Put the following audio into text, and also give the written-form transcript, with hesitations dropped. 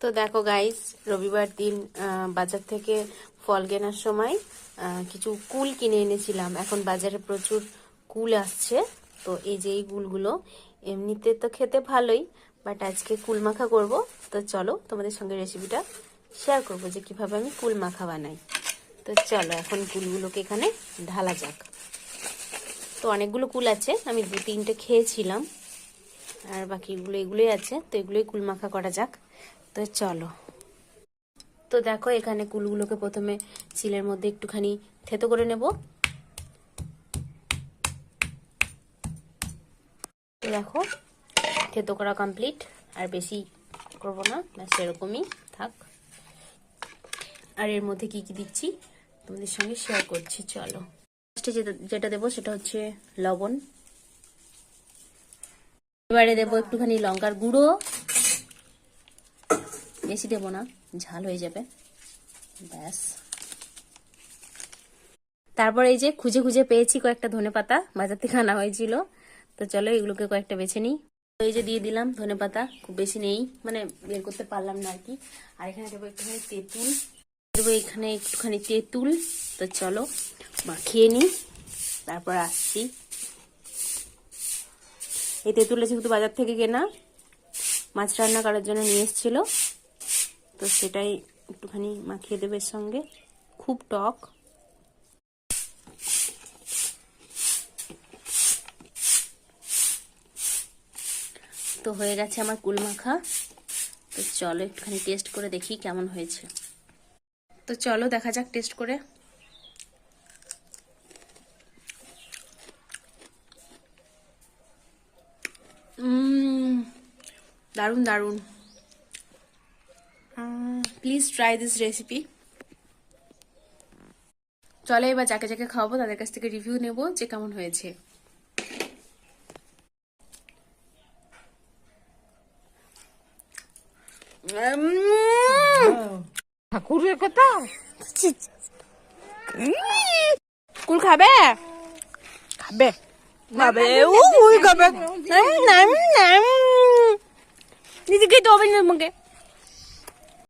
তো দেখো গাইস, রবিবার দিন বাজার থেকে ফল কেনার সময় কিছু কুল কিনে এনেছিলাম। এখন বাজারে প্রচুর কুল আসছে। তো এই যে এই কুলগুলো এমনিতে তো খেতে ভালোই, বাট আজকে কুল মাখা করব। তো চলো তোমাদের সঙ্গে রেসিপিটা শেয়ার করবো যে কিভাবে আমি কুল মাখা বানাই। তো চলো এখন কুলগুলোকে এখানে ঢালা যাক। তো অনেকগুলো কুল আছে, আমি 2-3টে খেয়েছিলাম, আর বাকিগুলো এগুলোই আছে। তো এগুলোই কুল মাখা করা যাক। তো চলো। তো দেখো এখানে কুলগুলোকে প্রথমে শিলের মধ্যে একটুখানি থেতো করে নেব। তো দেখো থেতো করা কমপ্লিট, আর বেশি করব না, সেরকমই থাক। আর এর মধ্যে কি কি দিচ্ছি তোমাদের সঙ্গে শেয়ার করছি। চলো, ফার্স্টে যেটা দেবো সেটা হচ্ছে লবণ। এবারে দেবো একটুখানি লঙ্কার গুঁড়ো, বেশি দেবো না, ঝাল হয়ে যাবে। ব্যাস। তারপর এই যে খুঁজে খুঁজে পেয়েছি কয়েকটা ধনেপাতা, বাজার থেকে আনা হয়েছিল। তো চলো এগুলোকে কয়েকটা বেছে নিই। এই যে দিয়ে দিলাম ধনেপাতা, খুব বেশি নেই, মানে বের করতে পারলাম না আর কি। আর এখানে দেবো একটুখানি তেঁতুল, দেবো এখানে একটুখানি তেঁতুল। তো চলো মাখিয়ে নিই, তারপর আসছি। এই তেঁতুলটা যেহেতু বাজার থেকে কেনা, মাছ রান্না করার জন্য নিয়ে এসেছিল, তো সেটাই একটুখানি মাখিয়ে দেবে এর সঙ্গে। খুব টক। তো হয়ে গেছে আমার কুল মাখা। তো চলো একটুখানি টেস্ট করে দেখি কেমন হয়েছে। তো চলো দেখা যাক টেস্ট করে। দারুণ দারুণ। Please try this recipe. চলো এবার যাকে যাকে খাওয়াবো তাদের কাছ থেকে রিভিউ নেব যে কেমন হয়েছে। ঠাকুরের কথা কুল খাবে খাবে খাবে খাবে নিজেকে তো হবে না তোমাকে।